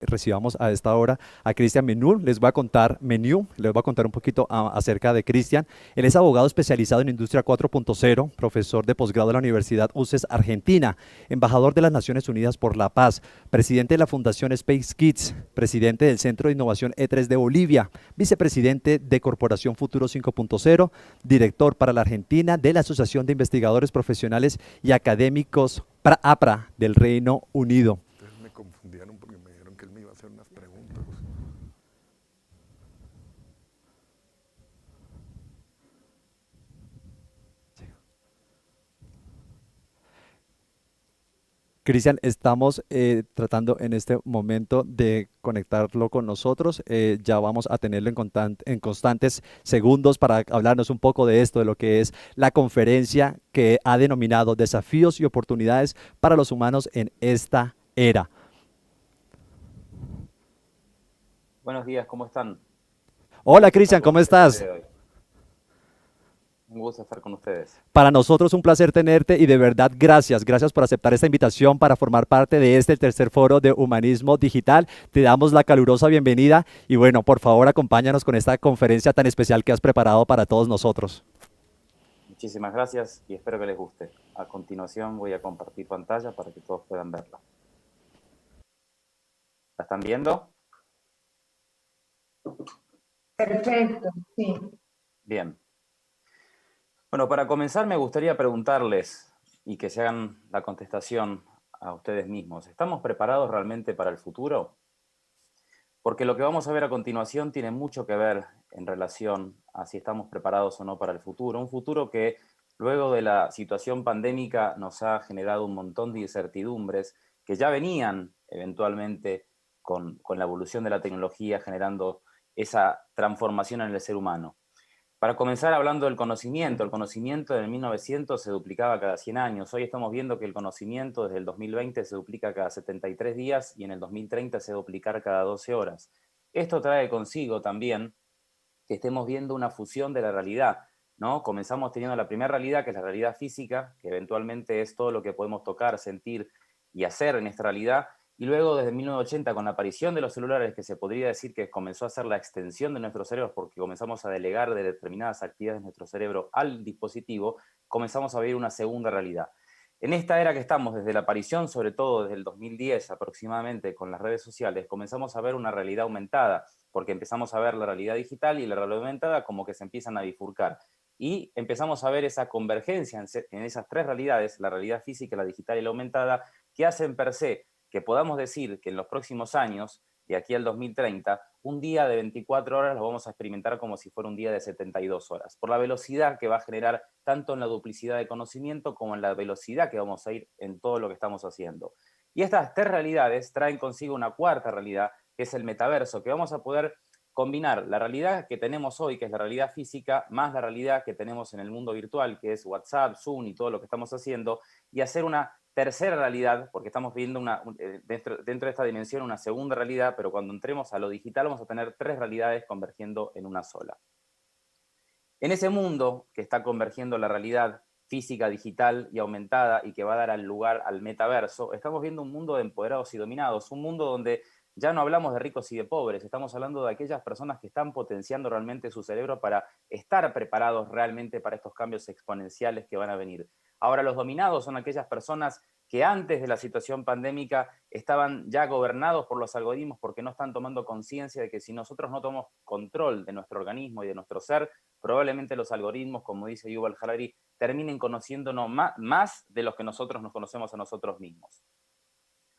recibamos a esta hora a Cristian Menú. Les voy a contar un poquito acerca de Cristian. Él es abogado especializado en Industria 4.0, profesor de posgrado de la Universidad UCES Argentina, embajador de las Naciones Unidas por la Paz, presidente de la Fundación Space Kids, presidente del Centro de Innovación E3 de Bolivia, vicepresidente de Corporación Futuro 5.0, director para la Argentina de la Asociación de Investigadores Profesionales y Académicos APRA del Reino Unido. Ustedes me confundieron porque me dijeron que él me iba a hacer unas preguntas. Cristian, estamos tratando en este momento de conectarlo con nosotros. Ya vamos a tenerlo en constantes segundos para hablarnos un poco de esto, de lo que es la conferencia que ha denominado Desafíos y Oportunidades para los Humanos en esta era. Buenos días, ¿cómo están? Hola Cristian, ¿cómo estás? Un gusto estar con ustedes. Para nosotros un placer tenerte y de verdad gracias por aceptar esta invitación para formar parte de este tercer foro de humanismo digital. Te damos la calurosa bienvenida y bueno, por favor acompáñanos con esta conferencia tan especial que has preparado para todos nosotros. Muchísimas gracias y espero que les guste. A continuación voy a compartir pantalla para que todos puedan verla. ¿La están viendo? Perfecto, sí. Bien. Bueno, para comenzar me gustaría preguntarles y que se hagan la contestación a ustedes mismos. ¿Estamos preparados realmente para el futuro? Porque lo que vamos a ver a continuación tiene mucho que ver en relación a si estamos preparados o no para el futuro. Un futuro que luego de la situación pandémica nos ha generado un montón de incertidumbres que ya venían eventualmente con la evolución de la tecnología generando esa transformación en el ser humano. Para comenzar hablando del conocimiento, el conocimiento en el 1900 se duplicaba cada 100 años. Hoy estamos viendo que el conocimiento desde el 2020 se duplica cada 73 días y en el 2030 se va a duplicar cada 12 horas. Esto trae consigo también que estemos viendo una fusión de la realidad, ¿no? Comenzamos teniendo la primera realidad, que es la realidad física, que eventualmente es todo lo que podemos tocar, sentir y hacer en esta realidad. Y luego desde 1980, con la aparición de los celulares, que se podría decir que comenzó a ser la extensión de nuestros cerebros porque comenzamos a delegar de determinadas actividades de nuestro cerebro al dispositivo, comenzamos a vivir una segunda realidad. En esta era que estamos, desde la aparición, sobre todo desde el 2010 aproximadamente, con las redes sociales, comenzamos a ver una realidad aumentada, porque empezamos a ver la realidad digital y la realidad aumentada como que se empiezan a bifurcar. Y empezamos a ver esa convergencia en esas tres realidades, la realidad física, la digital y la aumentada, que hacen per se que podamos decir que en los próximos años, de aquí al 2030, un día de 24 horas lo vamos a experimentar como si fuera un día de 72 horas, por la velocidad que va a generar tanto en la duplicidad de conocimiento como en la velocidad que vamos a ir en todo lo que estamos haciendo. Y estas tres realidades traen consigo una cuarta realidad, que es el metaverso, que vamos a poder combinar la realidad que tenemos hoy, que es la realidad física, más la realidad que tenemos en el mundo virtual, que es WhatsApp, Zoom y todo lo que estamos haciendo, y hacer una tercera realidad, porque estamos viendo dentro de esta dimensión una segunda realidad, pero cuando entremos a lo digital vamos a tener tres realidades convergiendo en una sola. En ese mundo que está convergiendo la realidad física, digital y aumentada y que va a dar lugar al metaverso, estamos viendo un mundo de empoderados y dominados, un mundo donde ya no hablamos de ricos y de pobres, estamos hablando de aquellas personas que están potenciando realmente su cerebro para estar preparados realmente para estos cambios exponenciales que van a venir. Ahora, los dominados son aquellas personas que antes de la situación pandémica estaban ya gobernados por los algoritmos porque no están tomando conciencia de que si nosotros no tomamos control de nuestro organismo y de nuestro ser, probablemente los algoritmos, como dice Yuval Harari, terminen conociéndonos más de los que nosotros nos conocemos a nosotros mismos.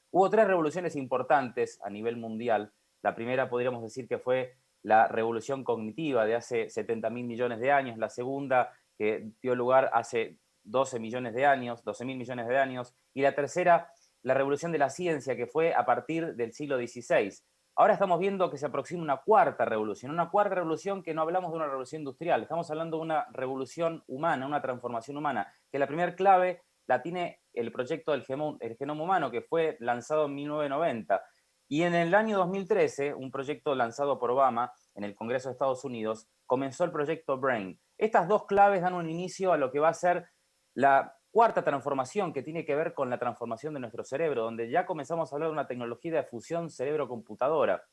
Hubo tres revoluciones importantes a nivel mundial. La primera podríamos decir que fue la revolución cognitiva de hace 70.000 millones de años, la segunda que dio lugar hace 12 millones de años, 12.000 millones de años, y la tercera, la revolución de la ciencia, que fue a partir del siglo XVI. Ahora estamos viendo que se aproxima una cuarta revolución que no hablamos de una revolución industrial, estamos hablando de una revolución humana, una transformación humana, que la primera clave la tiene el proyecto del genoma humano, que fue lanzado en 1990. Y en el año 2013, un proyecto lanzado por Obama en el Congreso de Estados Unidos, comenzó el proyecto BRAIN. Estas dos claves dan un inicio a lo que va a ser la cuarta transformación que tiene que ver con la transformación de nuestro cerebro, donde ya comenzamos a hablar de una tecnología de fusión cerebro-computadora,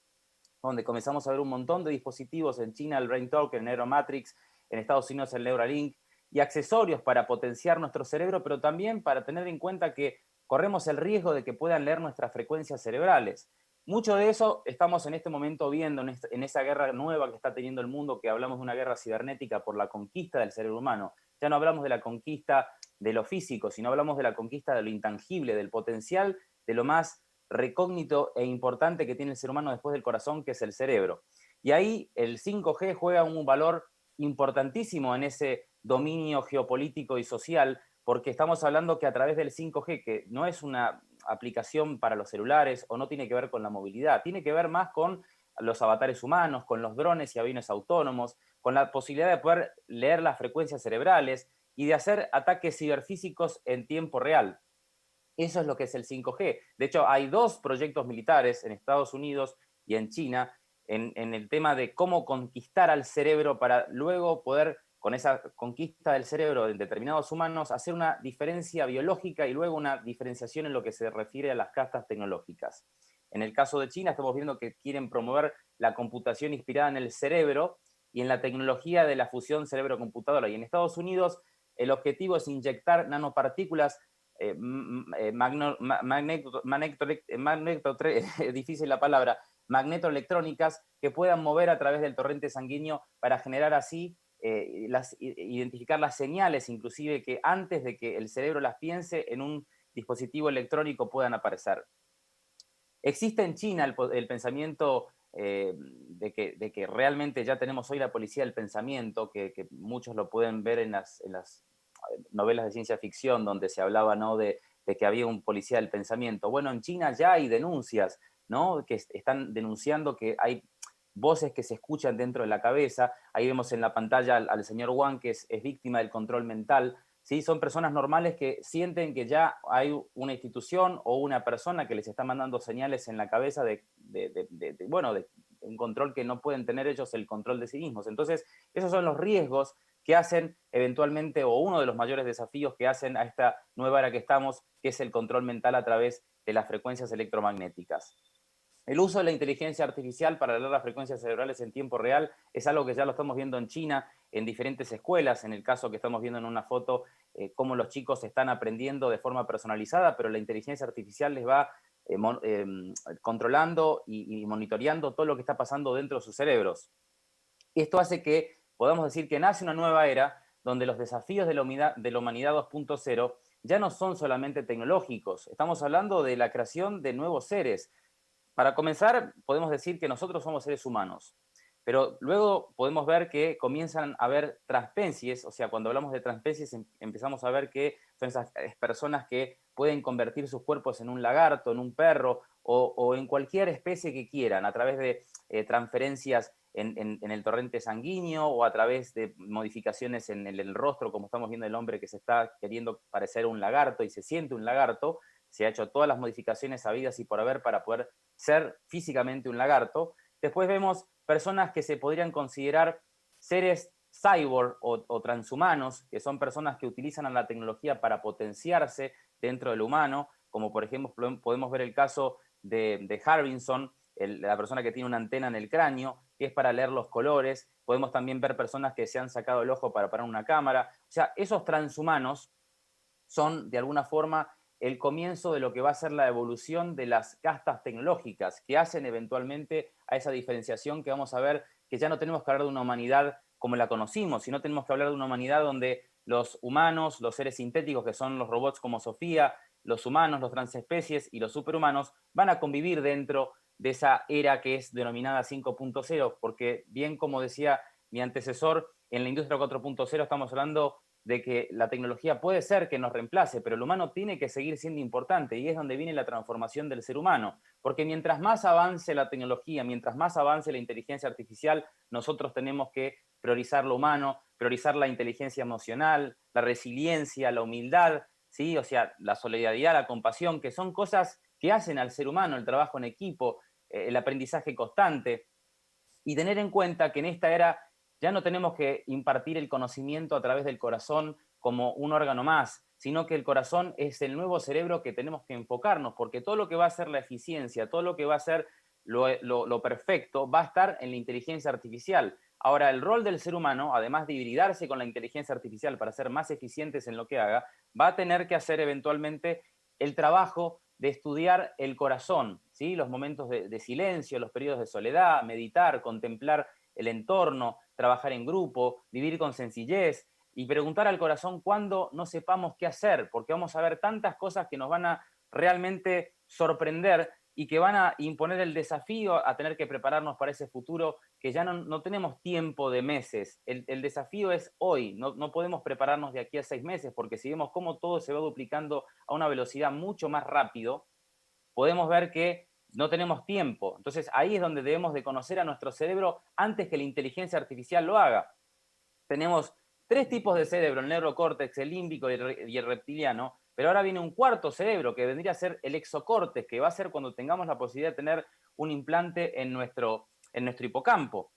donde comenzamos a ver un montón de dispositivos en China, el BrainTalk, el Neuromatrix, en Estados Unidos el Neuralink, y accesorios para potenciar nuestro cerebro, pero también para tener en cuenta que corremos el riesgo de que puedan leer nuestras frecuencias cerebrales. Mucho de eso estamos en este momento viendo en esa guerra nueva que está teniendo el mundo, que hablamos de una guerra cibernética por la conquista del cerebro humano. Ya no hablamos de la conquista de lo físico, sino hablamos de la conquista de lo intangible, del potencial de lo más recógnito e importante que tiene el ser humano después del corazón, que es el cerebro. Y ahí el 5G juega un valor importantísimo en ese dominio geopolítico y social, porque estamos hablando que a través del 5G, que no es una aplicación para los celulares o no tiene que ver con la movilidad, tiene que ver más con los avatares humanos, con los drones y aviones autónomos, con la posibilidad de poder leer las frecuencias cerebrales y de hacer ataques ciberfísicos en tiempo real. Eso es lo que es el 5G. De hecho, hay 2 proyectos militares en Estados Unidos y en China en el tema de cómo conquistar al cerebro para luego poder, con esa conquista del cerebro de determinados humanos, hacer una diferencia biológica y luego una diferenciación en lo que se refiere a las castas tecnológicas. En el caso de China estamos viendo que quieren promover la computación inspirada en el cerebro y en la tecnología de la fusión cerebro-computadora. Y en Estados Unidos el objetivo es inyectar nanopartículas difícil la palabra, magnetoelectrónicas que puedan mover a través del torrente sanguíneo para generar así, identificar las señales, inclusive que antes de que el cerebro las piense, en un dispositivo electrónico puedan aparecer. Existe en China el pensamiento de que realmente ya tenemos hoy la policía del pensamiento, que muchos lo pueden ver en las novelas de ciencia ficción donde se hablaba, ¿no?, de que había un policía del pensamiento. Bueno, en China ya hay denuncias, ¿no?, que están denunciando que hay voces que se escuchan dentro de la cabeza. Ahí vemos en la pantalla al señor Wang, que es víctima del control mental. ¿Sí? Son personas normales que sienten que ya hay una institución o una persona que les está mandando señales en la cabeza de un control que no pueden tener ellos, el control de sí mismos. Entonces, esos son los riesgos que hacen eventualmente, o uno de los mayores desafíos que hacen a esta nueva era que estamos, que es el control mental a través de las frecuencias electromagnéticas. El uso de la inteligencia artificial para leer las frecuencias cerebrales en tiempo real es algo que ya lo estamos viendo en China, en diferentes escuelas. En el caso que estamos viendo en una foto, cómo los chicos están aprendiendo de forma personalizada, pero la inteligencia artificial les va controlando y monitoreando todo lo que está pasando dentro de sus cerebros. Esto hace que podamos decir que nace una nueva era donde los desafíos de la humanidad 2.0 ya no son solamente tecnológicos. Estamos hablando de la creación de nuevos seres. Para comenzar, podemos decir que nosotros somos seres humanos, pero luego podemos ver que comienzan a haber transespecies. O sea, cuando hablamos de transespecies empezamos a ver que son esas personas que pueden convertir sus cuerpos en un lagarto, en un perro o en cualquier especie que quieran, a través de transferencias en el torrente sanguíneo o a través de modificaciones en el rostro, como estamos viendo el hombre que se está queriendo parecer un lagarto y se siente un lagarto. Se ha hecho todas las modificaciones habidas y por haber para poder ser físicamente un lagarto. Después vemos personas que se podrían considerar seres cyborg o transhumanos, que son personas que utilizan a la tecnología para potenciarse dentro del humano, como por ejemplo podemos ver el caso de Harbinson, la persona que tiene una antena en el cráneo, que es para leer los colores. Podemos también ver personas que se han sacado el ojo para parar una cámara. O sea, esos transhumanos son de alguna forma el comienzo de lo que va a ser la evolución de las castas tecnológicas, que hacen eventualmente a esa diferenciación que vamos a ver, que ya no tenemos que hablar de una humanidad como la conocimos, sino tenemos que hablar de una humanidad donde los humanos, los seres sintéticos, que son los robots como Sofía, los humanos, los transespecies y los superhumanos, van a convivir dentro de esa era que es denominada 5.0, porque bien como decía mi antecesor, en la industria 4.0 estamos hablando de que la tecnología puede ser que nos reemplace, pero el humano tiene que seguir siendo importante, y es donde viene la transformación del ser humano, porque mientras más avance la tecnología, mientras más avance la inteligencia artificial, nosotros tenemos que priorizar lo humano, priorizar la inteligencia emocional, la resiliencia, la humildad, ¿sí? O sea, la solidaridad, la compasión, que son cosas que hacen al ser humano, el trabajo en equipo, el aprendizaje constante, y tener en cuenta que en esta era ya no tenemos que impartir el conocimiento a través del corazón como un órgano más, sino que el corazón es el nuevo cerebro que tenemos que enfocarnos, porque todo lo que va a ser la eficiencia, todo lo que va a ser lo perfecto, va a estar en la inteligencia artificial. Ahora, el rol del ser humano, además de hibridarse con la inteligencia artificial para ser más eficientes en lo que haga, va a tener que hacer eventualmente el trabajo de estudiar el corazón, ¿sí? Los momentos de silencio, los periodos de soledad, meditar, contemplar el entorno, trabajar en grupo, vivir con sencillez y preguntar al corazón cuando no sepamos qué hacer, porque vamos a ver tantas cosas que nos van a realmente sorprender y que van a imponer el desafío a tener que prepararnos para ese futuro que ya no tenemos tiempo de meses. El desafío es hoy, no podemos prepararnos de aquí a 6 meses, porque si vemos cómo todo se va duplicando a una velocidad mucho más rápido, podemos ver que no tenemos tiempo. Entonces ahí es donde debemos de conocer a nuestro cerebro antes que la inteligencia artificial lo haga. Tenemos 3 tipos de cerebro, el neurocórtex, el límbico y el reptiliano, pero ahora viene un cuarto cerebro que vendría a ser el exocórtex, que va a ser cuando tengamos la posibilidad de tener un implante en nuestro hipocampo.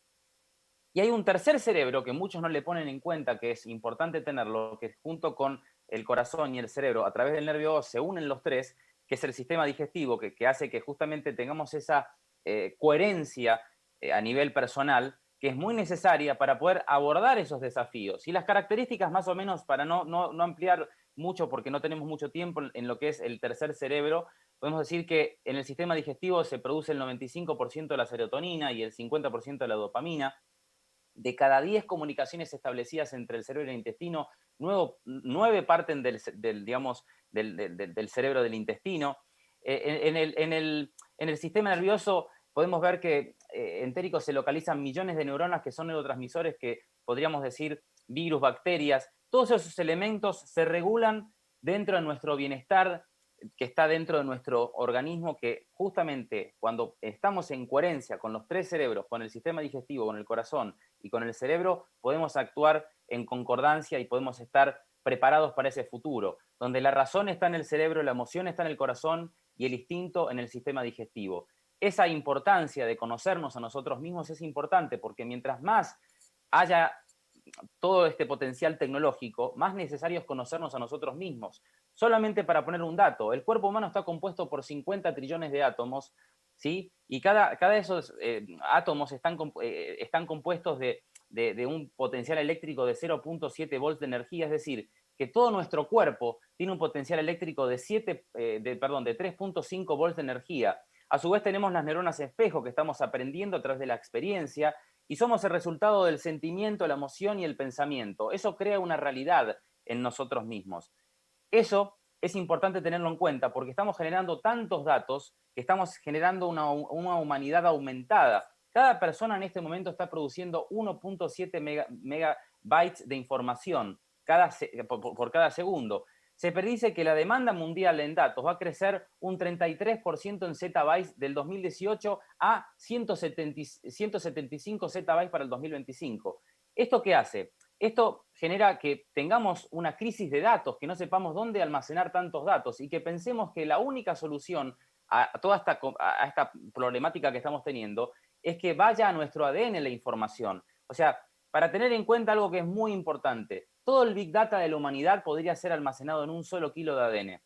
Y hay un tercer cerebro que muchos no le ponen en cuenta, que es importante tenerlo, que junto con el corazón y el cerebro, a través del nervio óseo, se unen los tres, que es el sistema digestivo, que hace que justamente tengamos esa coherencia a nivel personal, que es muy necesaria para poder abordar esos desafíos. Y las características más o menos, para no ampliar mucho, porque no tenemos mucho tiempo en lo que es el tercer cerebro, podemos decir que en el sistema digestivo se produce el 95% de la serotonina y el 50% de la dopamina. De cada 10 comunicaciones establecidas entre el cerebro y el intestino, 9 parten digamos, del cerebro del intestino. En el sistema nervioso podemos ver que entérico se localizan millones de neuronas que son neurotransmisores que podríamos decir virus, bacterias. Todos esos elementos se regulan dentro de nuestro bienestar, que está dentro de nuestro organismo, que justamente cuando estamos en coherencia con los 3 cerebros, con el sistema digestivo, con el corazón y con el cerebro, podemos actuar en concordancia y podemos estar preparados para ese futuro, donde la razón está en el cerebro, la emoción está en el corazón y el instinto en el sistema digestivo. Esa importancia de conocernos a nosotros mismos es importante, porque mientras más haya todo este potencial tecnológico, más necesario es conocernos a nosotros mismos. Solamente para poner un dato, el cuerpo humano está compuesto por 50 trillones de átomos, ¿sí? Y cada de esos átomos están compuestos de un potencial eléctrico de 0.7 volts de energía, es decir, que todo nuestro cuerpo tiene un potencial eléctrico de 3.5 volts de energía. A su vez tenemos las neuronas espejo que estamos aprendiendo a través de la experiencia y somos el resultado del sentimiento, la emoción y el pensamiento. Eso crea una realidad en nosotros mismos. Eso es importante tenerlo en cuenta porque estamos generando tantos datos que estamos generando una humanidad aumentada. Cada persona en este momento está produciendo 1.7 megabytes de información por cada segundo. Se predice que la demanda mundial en datos va a crecer un 33% en zettabytes del 2018 a 175 zettabytes para el 2025. ¿Esto qué hace? Esto genera que tengamos una crisis de datos, que no sepamos dónde almacenar tantos datos y que pensemos que la única solución a toda esta problemática que estamos teniendo es que vaya a nuestro ADN la información. O sea, para tener en cuenta algo que es muy importante, todo el Big Data de la humanidad podría ser almacenado en un solo kilo de ADN.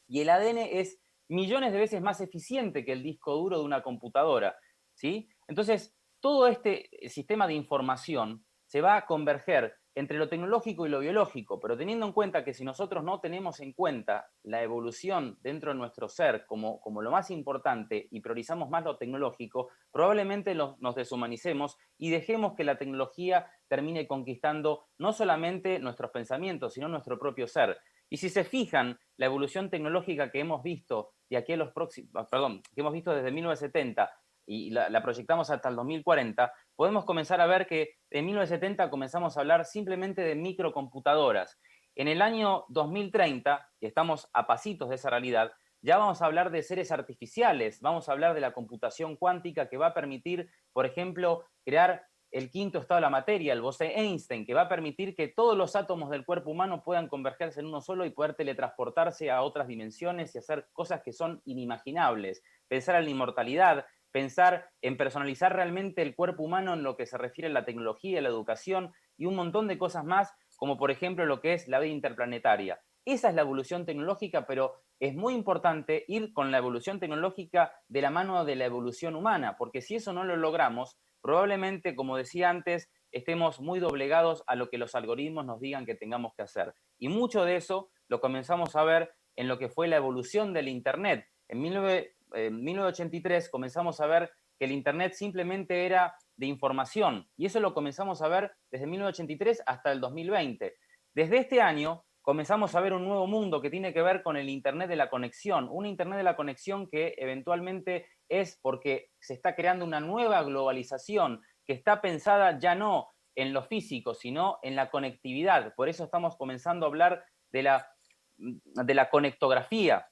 Y el ADN es millones de veces más eficiente que el disco duro de una computadora, ¿sí? Entonces, todo este sistema de información se va a converger entre lo tecnológico y lo biológico, pero teniendo en cuenta que si nosotros no tenemos en cuenta la evolución dentro de nuestro ser como lo más importante y priorizamos más lo tecnológico, probablemente nos deshumanicemos y dejemos que la tecnología termine conquistando no solamente nuestros pensamientos, sino nuestro propio ser. Y si se fijan, la evolución tecnológica que hemos visto de aquí a los próximos, que hemos visto desde 1970 y la proyectamos hasta el 2040, podemos comenzar a ver que en 1970 comenzamos a hablar simplemente de microcomputadoras. En el año 2030, y estamos a pasitos de esa realidad, ya vamos a hablar de seres artificiales, vamos a hablar de la computación cuántica que va a permitir, por ejemplo, crear el quinto estado de la materia, el Bose-Einstein, que va a permitir que todos los átomos del cuerpo humano puedan convergerse en uno solo y poder teletransportarse a otras dimensiones y hacer cosas que son inimaginables. Pensar en la inmortalidad, pensar en personalizar realmente el cuerpo humano en lo que se refiere a la tecnología, la educación y un montón de cosas más, como por ejemplo lo que es la vida interplanetaria. Esa es la evolución tecnológica, pero es muy importante ir con la evolución tecnológica de la mano de la evolución humana, porque si eso no lo logramos, probablemente, como decía antes, estemos muy doblegados a lo que los algoritmos nos digan que tengamos que hacer. Y mucho de eso lo comenzamos a ver en lo que fue la evolución del Internet. En 1983 comenzamos a ver que el Internet simplemente era de información, y eso lo comenzamos a ver desde 1983 hasta el 2020. Desde este año comenzamos a ver un nuevo mundo que tiene que ver con el Internet de la conexión, un Internet de la conexión que eventualmente es porque se está creando una nueva globalización que está pensada ya no en lo físico, sino en la conectividad. Por eso estamos comenzando a hablar de la conectografía,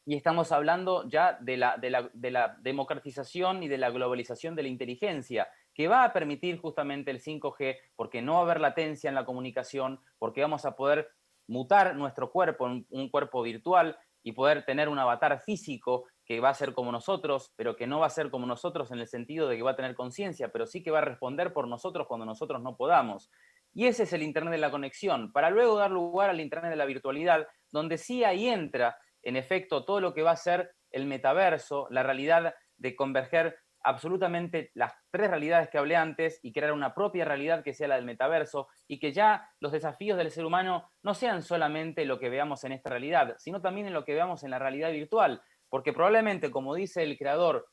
y estamos hablando ya de la democratización y de la globalización de la inteligencia, que va a permitir justamente el 5G, porque no va a haber latencia en la comunicación, porque vamos a poder mutar nuestro cuerpo en un cuerpo virtual y poder tener un avatar físico que va a ser como nosotros, pero que no va a ser como nosotros en el sentido de que va a tener conciencia, pero sí que va a responder por nosotros cuando nosotros no podamos. Y ese es el Internet de la conexión, para luego dar lugar al Internet de la virtualidad, donde sí ahí entra en efecto todo lo que va a ser el metaverso, la realidad de converger absolutamente las tres realidades que hablé antes y crear una propia realidad que sea la del metaverso, y que ya los desafíos del ser humano no sean solamente lo que veamos en esta realidad, sino también en lo que veamos en la realidad virtual, porque probablemente, como dice el creador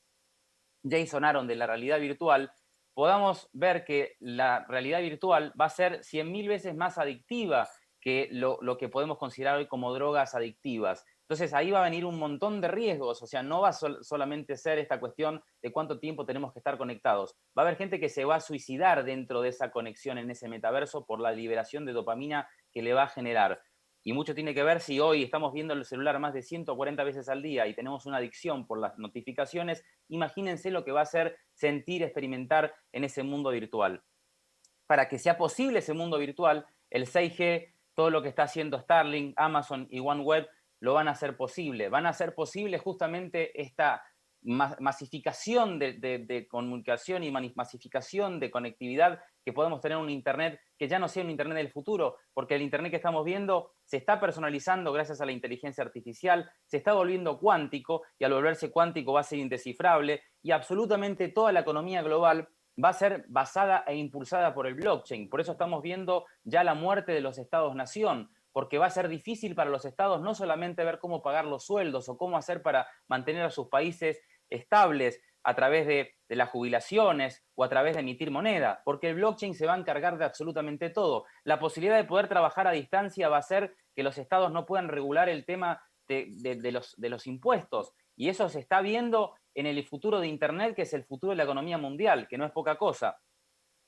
Jason Aaron de la realidad virtual, podamos ver que la realidad virtual va a ser 100.000 veces más adictiva que lo que podemos considerar hoy como drogas adictivas. Entonces ahí va a venir un montón de riesgos, o sea, no va a solamente ser esta cuestión de cuánto tiempo tenemos que estar conectados. Va a haber gente que se va a suicidar dentro de esa conexión en ese metaverso por la liberación de dopamina que le va a generar. Y mucho tiene que ver si hoy estamos viendo el celular más de 140 veces al día y tenemos una adicción por las notificaciones. Imagínense lo que va a ser sentir, experimentar en ese mundo virtual. Para que sea posible ese mundo virtual, el 6G, todo lo que está haciendo Starlink, Amazon y OneWeb, lo van a hacer posible. Van a hacer posible justamente esta masificación de comunicación y masificación de conectividad, que podemos tener un Internet que ya no sea un Internet del futuro, porque el Internet que estamos viendo se está personalizando gracias a la inteligencia artificial, se está volviendo cuántico, y al volverse cuántico va a ser indescifrable, y absolutamente toda la economía global va a ser basada e impulsada por el blockchain. Por eso estamos viendo ya la muerte de los estados-nación, porque va a ser difícil para los estados no solamente ver cómo pagar los sueldos o cómo hacer para mantener a sus países estables a través de las jubilaciones o a través de emitir moneda, porque el blockchain se va a encargar de absolutamente todo. La posibilidad de poder trabajar a distancia va a hacer que los estados no puedan regular el tema de los impuestos, y eso se está viendo en el futuro de Internet, que es el futuro de la economía mundial, que no es poca cosa.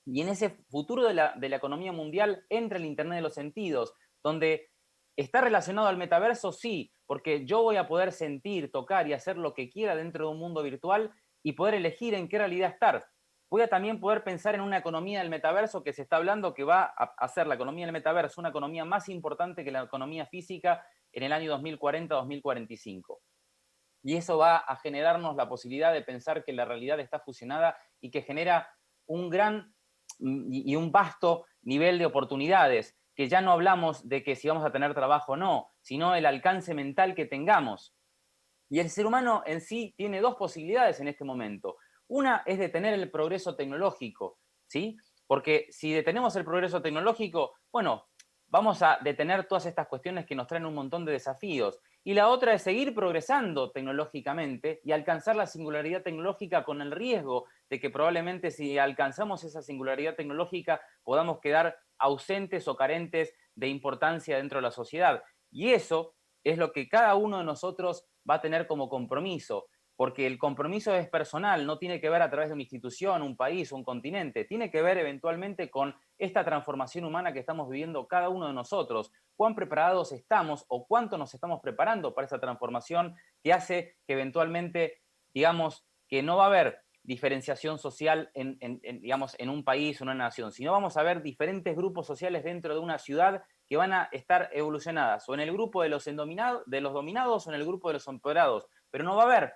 Y en ese futuro de la economía mundial entra el Internet de los sentidos, donde está relacionado al metaverso, sí, porque yo voy a poder sentir, tocar y hacer lo que quiera dentro de un mundo virtual y poder elegir en qué realidad estar. Voy a también poder pensar en una economía del metaverso que se está hablando que va a hacer la economía del metaverso una economía más importante que la economía física en el año 2040-2045. Y eso va a generarnos la posibilidad de pensar que la realidad está fusionada y que genera un gran y un vasto nivel de oportunidades, que ya no hablamos de que si vamos a tener trabajo o no, sino el alcance mental que tengamos. Y el ser humano en sí tiene dos posibilidades en este momento. Una es detener el progreso tecnológico, ¿sí? Porque si detenemos el progreso tecnológico, bueno, vamos a detener todas estas cuestiones que nos traen un montón de desafíos. Y la otra es seguir progresando tecnológicamente y alcanzar la singularidad tecnológica, con el riesgo de que probablemente si alcanzamos esa singularidad tecnológica podamos quedar ausentes o carentes de importancia dentro de la sociedad. Y eso es lo que cada uno de nosotros va a tener como compromiso, porque el compromiso es personal, no tiene que ver a través de una institución, un país, un continente, tiene que ver eventualmente con esta transformación humana que estamos viviendo cada uno de nosotros. Cuán preparados estamos o cuánto nos estamos preparando para esa transformación que hace que eventualmente, digamos, que no va a haber diferenciación social digamos, en un país o una nación, sino vamos a ver diferentes grupos sociales dentro de una ciudad que van a estar evolucionadas, o en el grupo de los dominados o en el grupo de los empoderados, pero no va a haber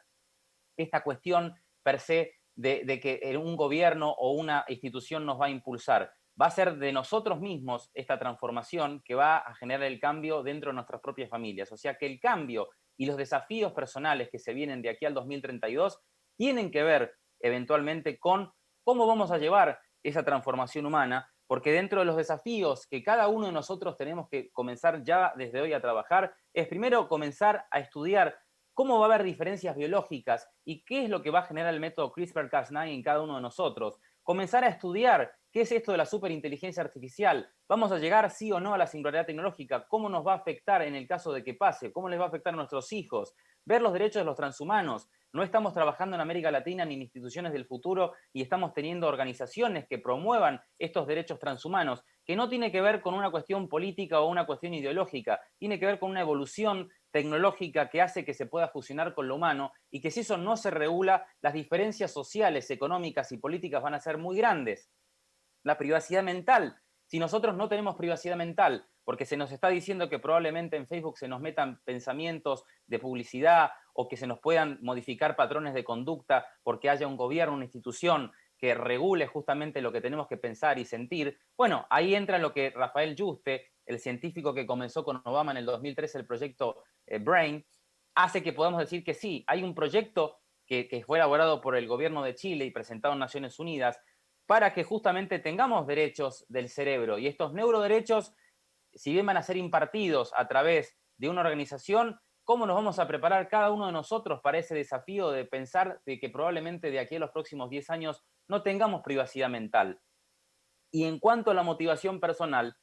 esta cuestión per se de que un gobierno o una institución nos va a impulsar. va a ser de nosotros mismos esta transformación que va a generar el cambio dentro de nuestras propias familias. O sea que el cambio y los desafíos personales que se vienen de aquí al 2032 tienen que ver eventualmente con cómo vamos a llevar esa transformación humana, porque dentro de los desafíos que cada uno de nosotros tenemos que comenzar ya desde hoy a trabajar, es primero comenzar a estudiar cómo va a haber diferencias biológicas y qué es lo que va a generar el método CRISPR-Cas9 en cada uno de nosotros. Comenzar a estudiar qué es esto de la superinteligencia artificial. ¿Vamos a llegar sí o no a la singularidad tecnológica? ¿Cómo nos va a afectar en el caso de que pase? ¿Cómo les va a afectar a nuestros hijos? Ver los derechos de los transhumanos. No estamos trabajando en América Latina ni en instituciones del futuro y estamos teniendo organizaciones que promuevan estos derechos transhumanos, que no tiene que ver con una cuestión política o una cuestión ideológica, tiene que ver con una evolución tecnológica que hace que se pueda fusionar con lo humano y que si eso no se regula, las diferencias sociales, económicas y políticas van a ser muy grandes. La privacidad mental. Si nosotros no tenemos privacidad mental, porque se nos está diciendo que probablemente en Facebook se nos metan pensamientos de publicidad o que se nos puedan modificar patrones de conducta porque haya un gobierno, una institución que regule justamente lo que tenemos que pensar y sentir, bueno, ahí entra lo que Rafael Yuste, el científico que comenzó con Obama en el 2013 el proyecto Brain, hace que podamos decir que sí, hay un proyecto que fue elaborado por el gobierno de Chile y presentado en Naciones Unidas para que justamente tengamos derechos del cerebro. Y estos neuroderechos, si bien van a ser impartidos a través de una organización, ¿cómo nos vamos a preparar cada uno de nosotros para ese desafío de pensar de que probablemente de aquí a los próximos 10 años no tengamos privacidad mental? Y en cuanto a la motivación personal,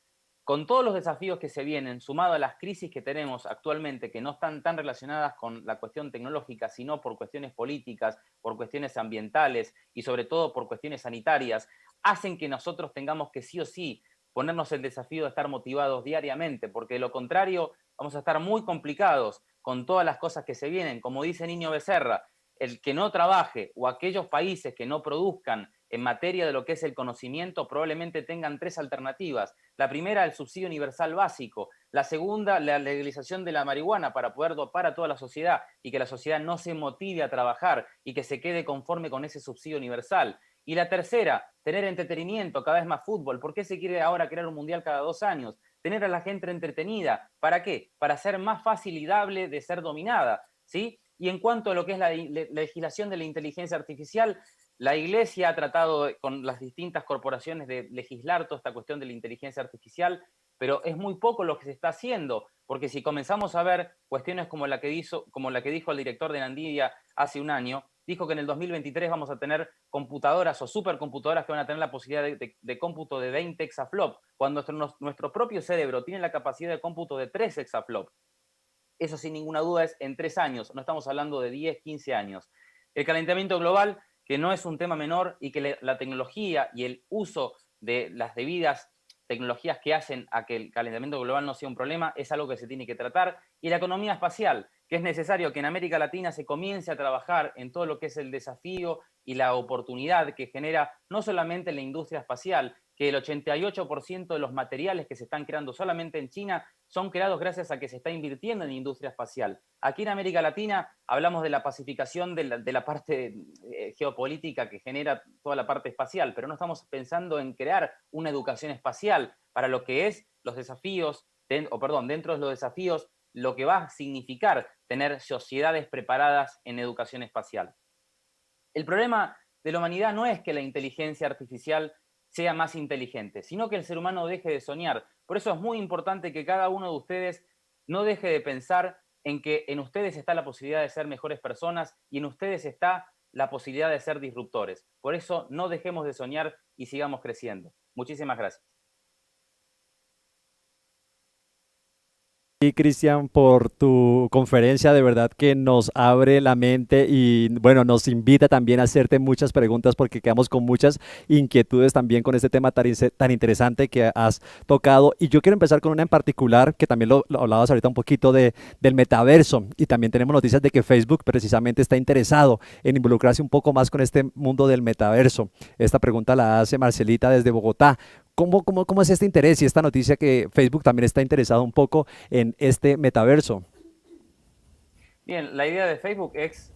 con todos los desafíos que se vienen, sumado a las crisis que tenemos actualmente, que no están tan relacionadas con la cuestión tecnológica, sino por cuestiones políticas, por cuestiones ambientales y sobre todo por cuestiones sanitarias, hacen que nosotros tengamos que sí o sí ponernos el desafío de estar motivados diariamente, porque de lo contrario vamos a estar muy complicados con todas las cosas que se vienen. Como dice Niño Becerra, el que no trabaje o aquellos países que no produzcan en materia de lo que es el conocimiento probablemente tengan tres alternativas. La primera, el subsidio universal básico. La segunda, la legalización de la marihuana para poder dopar a toda la sociedad y que la sociedad no se motive a trabajar y que se quede conforme con ese subsidio universal. Y la tercera, tener entretenimiento, cada vez más fútbol. ¿Por qué se quiere ahora crear un mundial cada 2 años? Tener a la gente entretenida. ¿Para qué? Para ser más fácil y dable de ser dominada, ¿sí? Y en cuanto a lo que es la legislación de la inteligencia artificial, la Iglesia ha tratado con las distintas corporaciones de legislar toda esta cuestión de la inteligencia artificial, pero es muy poco lo que se está haciendo, porque si comenzamos a ver cuestiones como la que dijo el director de NVIDIA hace un año, dijo que en el 2023 vamos a tener computadoras o supercomputadoras que van a tener la posibilidad de cómputo de 20 exaflop, cuando nuestro propio cerebro tiene la capacidad de cómputo de 3 exaflop. Eso sin ninguna duda es en 3 años, no estamos hablando de 10, 15 años. El calentamiento global, que no es un tema menor y que la tecnología y el uso de las debidas tecnologías que hacen a que el calentamiento global no sea un problema, es algo que se tiene que tratar. Y la economía espacial, que es necesario que en América Latina se comience a trabajar en todo lo que es el desafío y la oportunidad que genera no solamente la industria espacial, que el 88% de los materiales que se están creando solamente en China son creados gracias a que se está invirtiendo en industria espacial. Aquí en América Latina hablamos de la pacificación de la parte geopolítica que genera toda la parte espacial, pero no estamos pensando en crear una educación espacial para lo que es los desafíos, dentro de los desafíos, lo que va a significar tener sociedades preparadas en educación espacial. El problema de la humanidad no es que la inteligencia artificial sea más inteligente, sino que el ser humano deje de soñar. Por eso es muy importante que cada uno de ustedes no deje de pensar en que en ustedes está la posibilidad de ser mejores personas y en ustedes está la posibilidad de ser disruptores. Por eso no dejemos de soñar y sigamos creciendo. Muchísimas gracias. Y Cristian, por tu conferencia, de verdad que nos abre la mente y bueno, nos invita también a hacerte muchas preguntas porque quedamos con muchas inquietudes también con este tema tan interesante que has tocado. Y yo quiero empezar con una en particular, que también lo hablabas ahorita un poquito del metaverso, y también tenemos noticias de que Facebook precisamente está interesado en involucrarse un poco más con este mundo del metaverso. Esta pregunta la hace Marcelita desde Bogotá. ¿Cómo es este interés y esta noticia que Facebook también está interesado un poco en este metaverso? Bien, la idea de Facebook es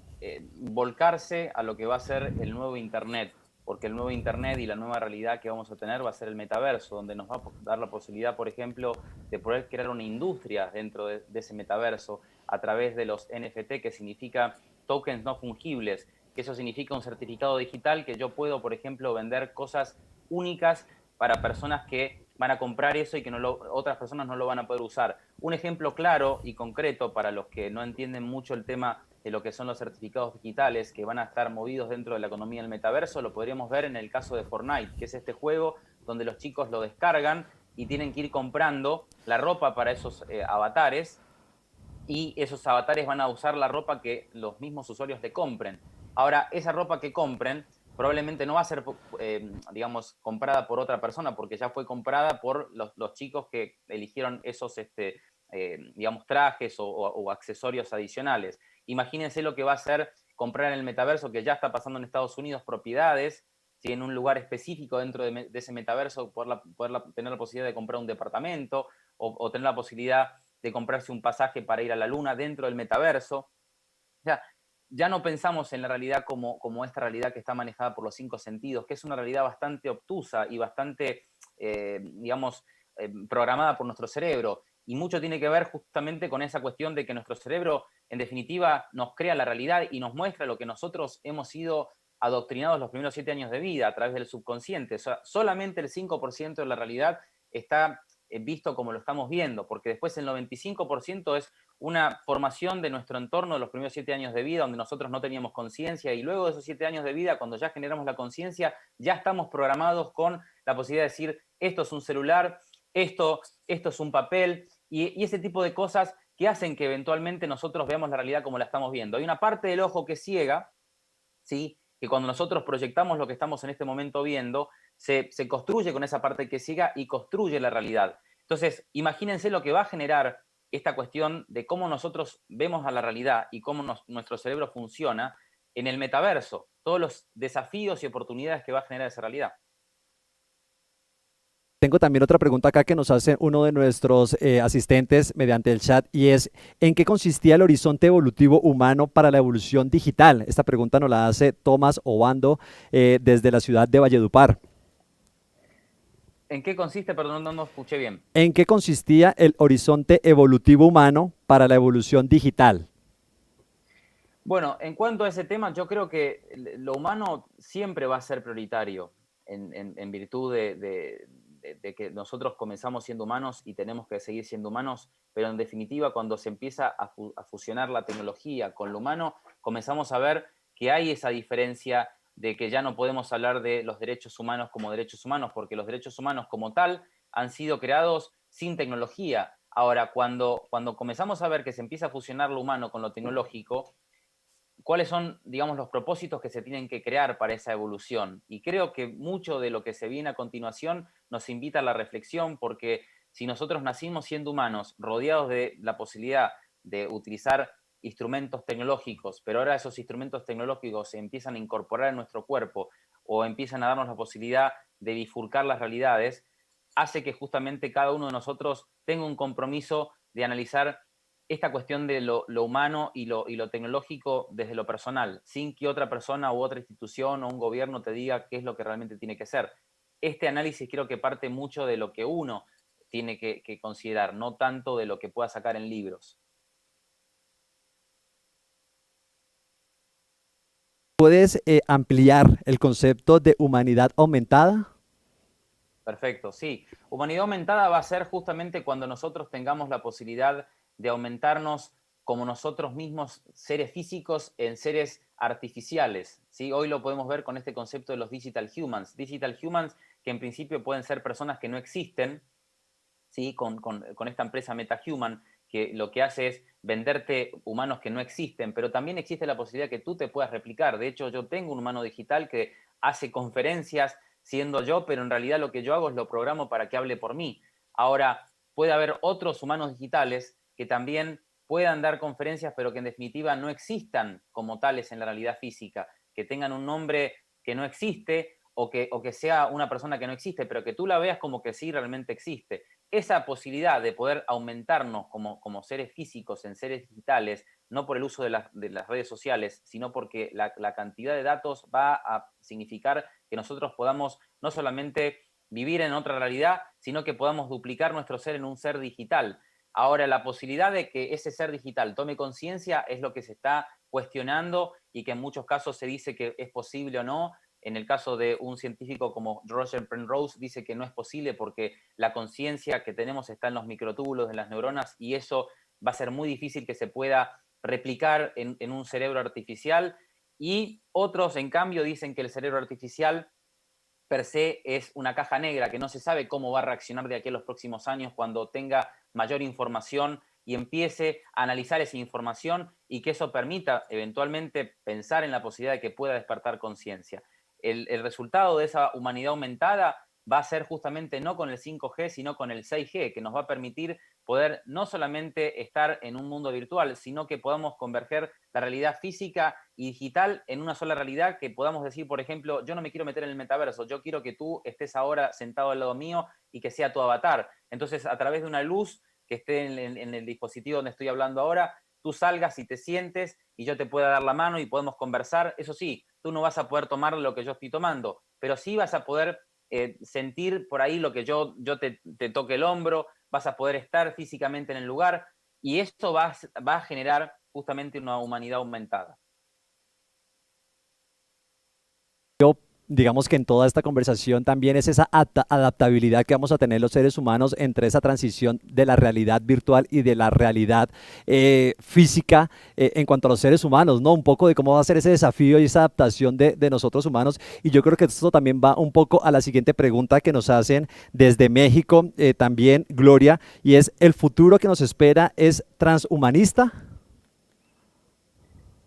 volcarse a lo que va a ser el nuevo Internet porque el nuevo Internet y la nueva realidad que vamos a tener va a ser el metaverso, donde nos va a dar la posibilidad, por ejemplo, de poder crear una industria dentro de ese metaverso a través de los NFT, que significa tokens no fungibles, que eso significa un certificado digital que yo puedo, por ejemplo, vender cosas únicas para personas que van a comprar eso y que otras personas no lo van a poder usar. Un ejemplo claro y concreto para los que no entienden mucho el tema de lo que son los certificados digitales que van a estar movidos dentro de la economía del metaverso, lo podríamos ver en el caso de Fortnite, que es este juego donde los chicos lo descargan y tienen que ir comprando la ropa para esos avatares, y esos avatares van a usar la ropa que los mismos usuarios le compren. Ahora, esa ropa que compren probablemente no va a ser, digamos, comprada por otra persona, porque ya fue comprada por los chicos que eligieron esos, digamos, trajes o accesorios adicionales. Imagínense lo que va a ser comprar en el metaverso, que ya está pasando en Estados Unidos, propiedades, ¿sí? En un lugar específico dentro de ese metaverso, tener la posibilidad de comprar un departamento o tener la posibilidad de comprarse un pasaje para ir a la luna dentro del metaverso. O sea, ya no pensamos en la realidad como esta realidad que está manejada por los 5 sentidos, que es una realidad bastante obtusa y bastante, digamos, programada por nuestro cerebro. Y mucho tiene que ver justamente con esa cuestión de que nuestro cerebro, en definitiva, nos crea la realidad y nos muestra lo que nosotros hemos sido adoctrinados los primeros 7 años de vida a través del subconsciente. O sea, solamente el 5% de la realidad está visto como lo estamos viendo, porque después el 95% es una formación de nuestro entorno de los primeros 7 años de vida, donde nosotros no teníamos conciencia, y luego de esos 7 años de vida, cuando ya generamos la conciencia, ya estamos programados con la posibilidad de decir, esto es un celular, esto es un papel, y ese tipo de cosas que hacen que eventualmente nosotros veamos la realidad como la estamos viendo. Hay una parte del ojo que es ciega, ¿sí? Que cuando nosotros proyectamos lo que estamos en este momento viendo, se construye con esa parte que siga y construye la realidad. Entonces, imagínense lo que va a generar esta cuestión de cómo nosotros vemos a la realidad y cómo nuestro cerebro funciona en el metaverso, todos los desafíos y oportunidades que va a generar esa realidad. Tengo también otra pregunta acá que nos hace uno de nuestros asistentes mediante el chat, y es, ¿en qué consistía el horizonte evolutivo humano para la evolución digital? Esta pregunta nos la hace Tomás Obando desde la ciudad de Valledupar. ¿En qué consiste? Perdón, no escuché bien. ¿En qué consistía el horizonte evolutivo humano para la evolución digital? Bueno, en cuanto a ese tema, yo creo que lo humano siempre va a ser prioritario en virtud de que nosotros comenzamos siendo humanos y tenemos que seguir siendo humanos, pero en definitiva, cuando se empieza a fusionar la tecnología con lo humano, comenzamos a ver que hay esa diferencia de que ya no podemos hablar de los derechos humanos como derechos humanos, porque los derechos humanos como tal han sido creados sin tecnología. Ahora, cuando comenzamos a ver que se empieza a fusionar lo humano con lo tecnológico, cuáles son, digamos, los propósitos que se tienen que crear para esa evolución. Y creo que mucho de lo que se viene a continuación nos invita a la reflexión, porque si nosotros nacimos siendo humanos, rodeados de la posibilidad de utilizar instrumentos tecnológicos, pero ahora esos instrumentos tecnológicos se empiezan a incorporar en nuestro cuerpo o empiezan a darnos la posibilidad de bifurcar las realidades, hace que justamente cada uno de nosotros tenga un compromiso de analizar esta cuestión de lo humano y lo tecnológico desde lo personal, sin que otra persona u otra institución o un gobierno te diga qué es lo que realmente tiene que ser. Este análisis creo que parte mucho de lo que uno tiene que considerar, no tanto de lo que pueda sacar en libros. ¿Puedes ampliar el concepto de humanidad aumentada? Perfecto, sí. Humanidad aumentada va a ser justamente cuando nosotros tengamos la posibilidad de aumentarnos como nosotros mismos, seres físicos, en seres artificiales, ¿sí? Hoy lo podemos ver con este concepto de los digital humans. Digital humans que en principio pueden ser personas que no existen, ¿sí? Con esta empresa MetaHuman, que lo que hace es venderte humanos que no existen, pero también existe la posibilidad que tú te puedas replicar. De hecho, yo tengo un humano digital que hace conferencias siendo yo, pero en realidad lo que yo hago es lo programo para que hable por mí. Ahora, puede haber otros humanos digitales que también puedan dar conferencias, pero que en definitiva no existan como tales en la realidad física, que tengan un nombre que no existe o que sea una persona que no existe, pero que tú la veas como que sí realmente existe. Esa posibilidad de poder aumentarnos como seres físicos en seres digitales no por el uso de las redes sociales, sino porque la cantidad de datos va a significar que nosotros podamos no solamente vivir en otra realidad, sino que podamos duplicar nuestro ser en un ser digital. Ahora, la posibilidad de que ese ser digital tome conciencia es lo que se está cuestionando y que en muchos casos se dice que es posible o no. En el caso de un científico como Roger Penrose dice que no es posible porque la conciencia que tenemos está en los microtúbulos de las neuronas y eso va a ser muy difícil que se pueda replicar en un cerebro artificial. Y otros, en cambio, dicen que el cerebro artificial per se es una caja negra, que no se sabe cómo va a reaccionar de aquí a los próximos años cuando tenga mayor información y empiece a analizar esa información y que eso permita eventualmente pensar en la posibilidad de que pueda despertar conciencia. El resultado de esa humanidad aumentada va a ser justamente no con el 5G, sino con el 6G, que nos va a permitir poder no solamente estar en un mundo virtual, sino que podamos converger la realidad física y digital en una sola realidad, que podamos decir, por ejemplo, yo no me quiero meter en el metaverso, yo quiero que tú estés ahora sentado al lado mío y que sea tu avatar. Entonces, a través de una luz que esté en el dispositivo donde estoy hablando ahora, tú salgas y te sientes y yo te pueda dar la mano y podemos conversar. Eso sí, tú no vas a poder tomar lo que yo estoy tomando, pero sí vas a poder sentir por ahí lo que yo te toque el hombro, vas a poder estar físicamente en el lugar y esto va a generar justamente una humanidad aumentada. Digamos que en toda esta conversación también es esa adaptabilidad que vamos a tener los seres humanos entre esa transición de la realidad virtual y de la realidad física en cuanto a los seres humanos, ¿no? Un poco de cómo va a ser ese desafío y esa adaptación de nosotros humanos. Y yo creo que esto también va un poco a la siguiente pregunta que nos hacen desde México, también Gloria, y es: ¿el futuro que nos espera es transhumanista?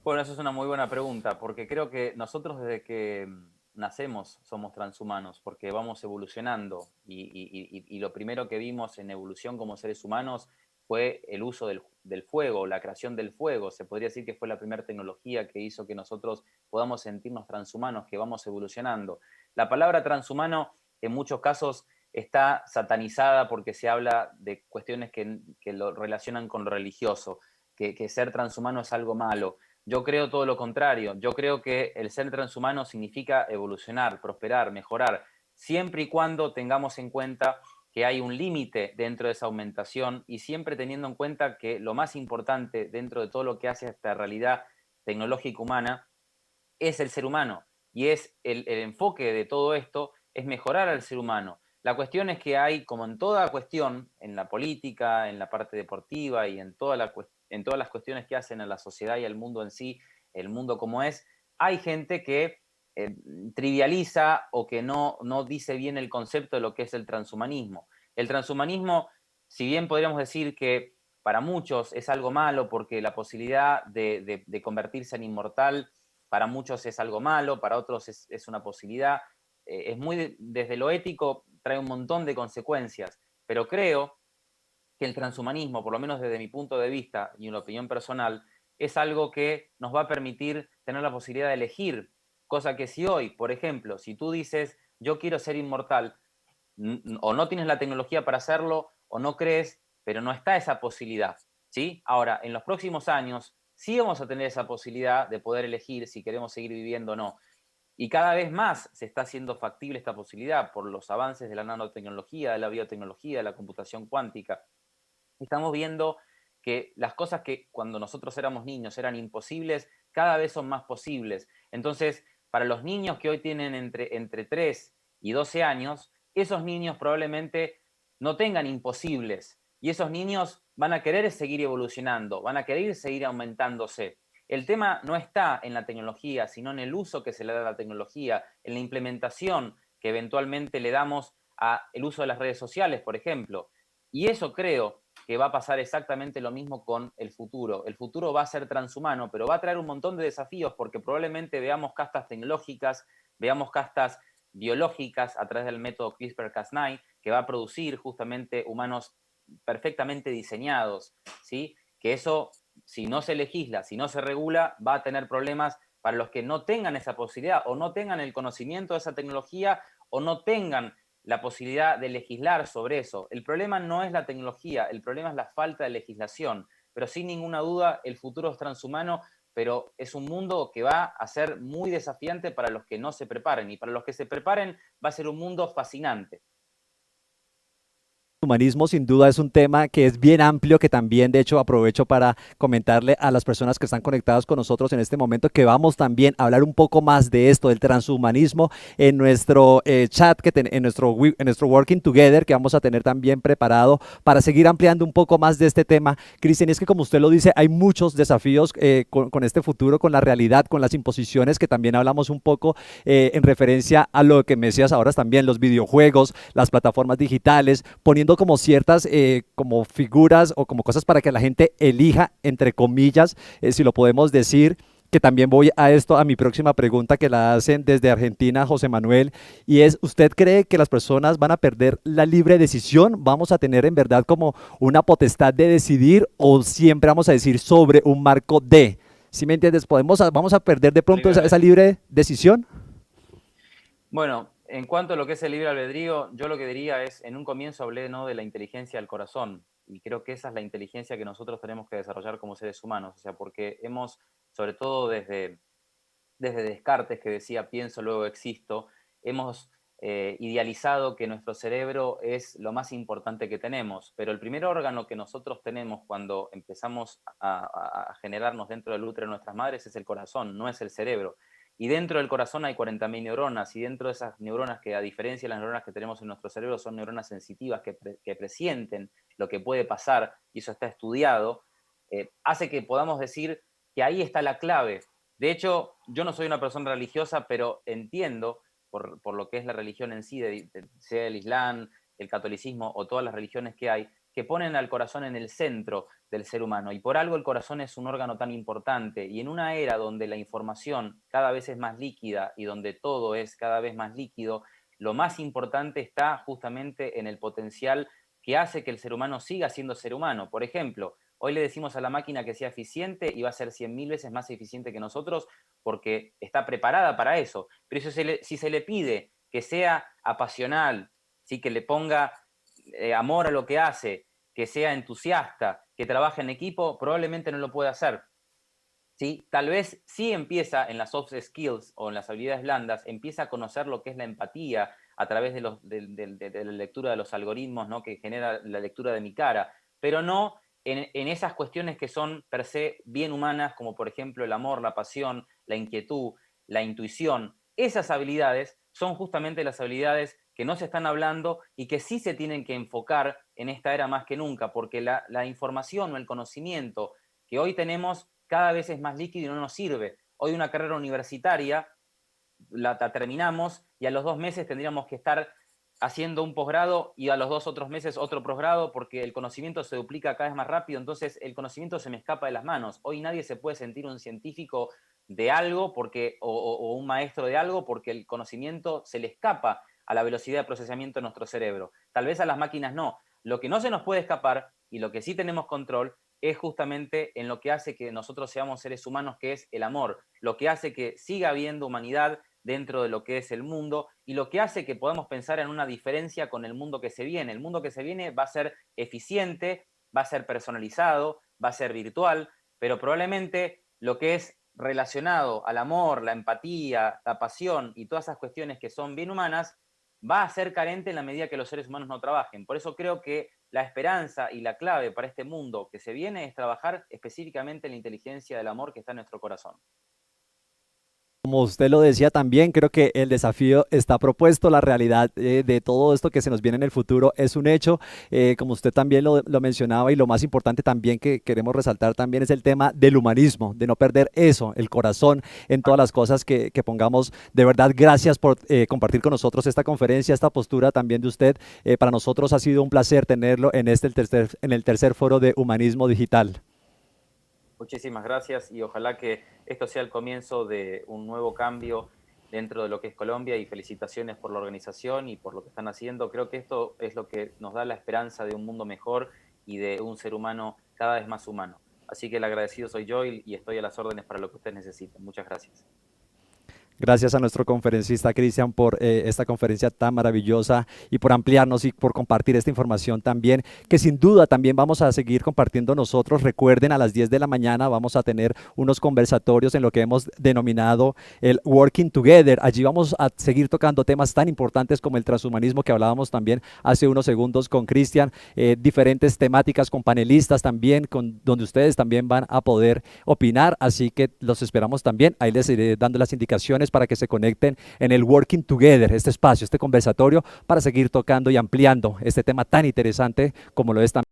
Bueno, eso es una muy buena pregunta, porque creo que nosotros desde que nacemos somos transhumanos, porque vamos evolucionando y lo primero que vimos en evolución como seres humanos fue el uso del fuego, la creación del fuego. Se podría decir que fue la primera tecnología que hizo que nosotros podamos sentirnos transhumanos, que vamos evolucionando. La palabra transhumano en muchos casos está satanizada porque se habla de cuestiones que lo relacionan con lo religioso, que ser transhumano es algo malo. Yo creo todo lo contrario. Yo creo que el ser transhumano significa evolucionar, prosperar, mejorar, siempre y cuando tengamos en cuenta que hay un límite dentro de esa aumentación y siempre teniendo en cuenta que lo más importante dentro de todo lo que hace esta realidad tecnológica humana es el ser humano y es el enfoque de todo esto es mejorar al ser humano. La cuestión es que hay, como en toda cuestión, en la política, en la parte deportiva y en todas las cuestiones que hacen a la sociedad y al mundo en sí, el mundo como es, hay gente que trivializa o que no dice bien el concepto de lo que es el transhumanismo. El transhumanismo, si bien podríamos decir que para muchos es algo malo porque la posibilidad de convertirse en inmortal para muchos es algo malo, para otros es una posibilidad. Es muy, desde lo ético, trae un montón de consecuencias, pero creo que el transhumanismo, por lo menos desde mi punto de vista y una opinión personal, es algo que nos va a permitir tener la posibilidad de elegir, cosa que si hoy, por ejemplo, si tú dices, yo quiero ser inmortal, o no tienes la tecnología para hacerlo, o no crees, pero no está esa posibilidad, ¿sí? Ahora, en los próximos años, sí vamos a tener esa posibilidad de poder elegir si queremos seguir viviendo o no. Y cada vez más se está haciendo factible esta posibilidad por los avances de la nanotecnología, de la biotecnología, de la computación cuántica. Estamos viendo que las cosas que cuando nosotros éramos niños eran imposibles, cada vez son más posibles. Entonces, para los niños que hoy tienen entre 3 y 12 años, esos niños probablemente no tengan imposibles. Y esos niños van a querer seguir evolucionando, van a querer seguir aumentándose. El tema no está en la tecnología, sino en el uso que se le da a la tecnología, en la implementación que eventualmente le damos al uso de las redes sociales, por ejemplo. Y eso creo que va a pasar exactamente lo mismo con el futuro. El futuro va a ser transhumano, pero va a traer un montón de desafíos porque probablemente veamos castas tecnológicas, veamos castas biológicas a través del método CRISPR-Cas9, que va a producir justamente humanos perfectamente diseñados, ¿sí? Que eso, si no se legisla, si no se regula, va a tener problemas para los que no tengan esa posibilidad o no tengan el conocimiento de esa tecnología o no tengan la posibilidad de legislar sobre eso. El problema no es la tecnología, el problema es la falta de legislación. pero sin ninguna duda el futuro es transhumano, pero es un mundo que va a ser muy desafiante para los que no se preparen, y para los que se preparen va a ser un mundo fascinante. Humanismo sin duda es un tema que es bien amplio, que también de hecho aprovecho para comentarle a las personas que están conectadas con nosotros en este momento que vamos también a hablar un poco más de esto, del transhumanismo en nuestro chat, en nuestro Working Together que vamos a tener también preparado para seguir ampliando un poco más de este tema. Cristian, es que como usted lo dice, hay muchos desafíos con este futuro, con la realidad, con las imposiciones que también hablamos un poco en referencia a lo que me decías ahora también, los videojuegos, las plataformas digitales, poniendo como ciertas como figuras o como cosas para que la gente elija, entre comillas, si lo podemos decir, que también voy a esto, a mi próxima pregunta que la hacen desde Argentina, José Manuel, y es, ¿usted cree que las personas van a perder la libre decisión? ¿Vamos a tener en verdad como una potestad de decidir o siempre vamos a decir sobre un marco de? ¿Sí me entiendes? ¿Vamos a perder de pronto esa libre decisión? Bueno, en cuanto a lo que es el libre albedrío, yo lo que diría es, en un comienzo hablé, ¿no?, de la inteligencia del corazón, y creo que esa es la inteligencia que nosotros tenemos que desarrollar como seres humanos, o sea, porque hemos, sobre todo desde Descartes, que decía pienso, luego existo, hemos idealizado que nuestro cerebro es lo más importante que tenemos, pero el primer órgano que nosotros tenemos cuando empezamos a generarnos dentro del útero de nuestras madres es el corazón, no es el cerebro. Y dentro del corazón hay 40.000 neuronas, y dentro de esas neuronas, que a diferencia de las neuronas que tenemos en nuestro cerebro, son neuronas sensitivas que presienten lo que puede pasar, y eso está estudiado, hace que podamos decir que ahí está la clave. De hecho, yo no soy una persona religiosa, pero entiendo, por lo que es la religión en sí, sea el Islam, el catolicismo o todas las religiones que hay, que ponen al corazón en el centro del ser humano. Y por algo el corazón es un órgano tan importante. Y en una era donde la información cada vez es más líquida y donde todo es cada vez más líquido, lo más importante está justamente en el potencial que hace que el ser humano siga siendo ser humano. Por ejemplo, hoy le decimos a la máquina que sea eficiente y va a ser 100.000 veces más eficiente que nosotros porque está preparada para eso. Pero si se le pide que sea apasional, ¿sí?, que le ponga amor a lo que hace, que sea entusiasta, que trabaje en equipo, probablemente no lo pueda hacer. ¿Sí? Tal vez sí empieza en las soft skills o en las habilidades blandas, empieza a conocer lo que es la empatía a través de la lectura de los algoritmos, ¿no?, que genera la lectura de mi cara, pero no en esas cuestiones que son per se bien humanas, como por ejemplo el amor, la pasión, la inquietud, la intuición. Esas habilidades son justamente las habilidades que no se están hablando y que sí se tienen que enfocar en esta era más que nunca, porque la información o el conocimiento que hoy tenemos cada vez es más líquido y no nos sirve. Hoy una carrera universitaria la terminamos y a los 2 meses tendríamos que estar haciendo un posgrado, y a los 2 otros meses otro posgrado, porque el conocimiento se duplica cada vez más rápido, entonces el conocimiento se me escapa de las manos. Hoy nadie se puede sentir un científico de algo o un maestro de algo porque el conocimiento se le escapa a la velocidad de procesamiento de nuestro cerebro. Tal vez a las máquinas no. Lo que no se nos puede escapar y lo que sí tenemos control es justamente en lo que hace que nosotros seamos seres humanos, que es el amor, lo que hace que siga habiendo humanidad dentro de lo que es el mundo, y lo que hace que podamos pensar en una diferencia con el mundo que se viene. El mundo que se viene va a ser eficiente, va a ser personalizado, va a ser virtual, pero probablemente lo que es relacionado al amor, la empatía, la pasión y todas esas cuestiones que son bien humanas, va a ser carente en la medida que los seres humanos no trabajen. Por eso creo que la esperanza y la clave para este mundo que se viene es trabajar específicamente en la inteligencia del amor que está en nuestro corazón. Como usted lo decía también, creo que el desafío está propuesto, la realidad de todo esto que se nos viene en el futuro es un hecho, como usted también lo mencionaba, y lo más importante también que queremos resaltar también es el tema del humanismo, de no perder eso, el corazón en todas las cosas que pongamos. De verdad, gracias por compartir con nosotros esta conferencia, esta postura también de usted. Para nosotros ha sido un placer tenerlo en el tercer foro de Humanismo Digital. Muchísimas gracias, y ojalá que esto sea el comienzo de un nuevo cambio dentro de lo que es Colombia, y felicitaciones por la organización y por lo que están haciendo. Creo que esto es lo que nos da la esperanza de un mundo mejor y de un ser humano cada vez más humano. Así que el agradecido soy yo, y estoy a las órdenes para lo que ustedes necesiten. Muchas gracias. Gracias a nuestro conferencista Cristian por esta conferencia tan maravillosa y por ampliarnos y por compartir esta información también, que sin duda también vamos a seguir compartiendo nosotros. Recuerden, a las 10 de la mañana vamos a tener unos conversatorios en lo que hemos denominado el Working Together. Allí vamos a seguir tocando temas tan importantes como el transhumanismo, que hablábamos también hace unos segundos con Cristian, diferentes temáticas con panelistas también, donde ustedes también van a poder opinar, así que los esperamos también. Ahí les iré dando las indicaciones para que se conecten en el Working Together, este espacio, este conversatorio, para seguir tocando y ampliando este tema tan interesante como lo es también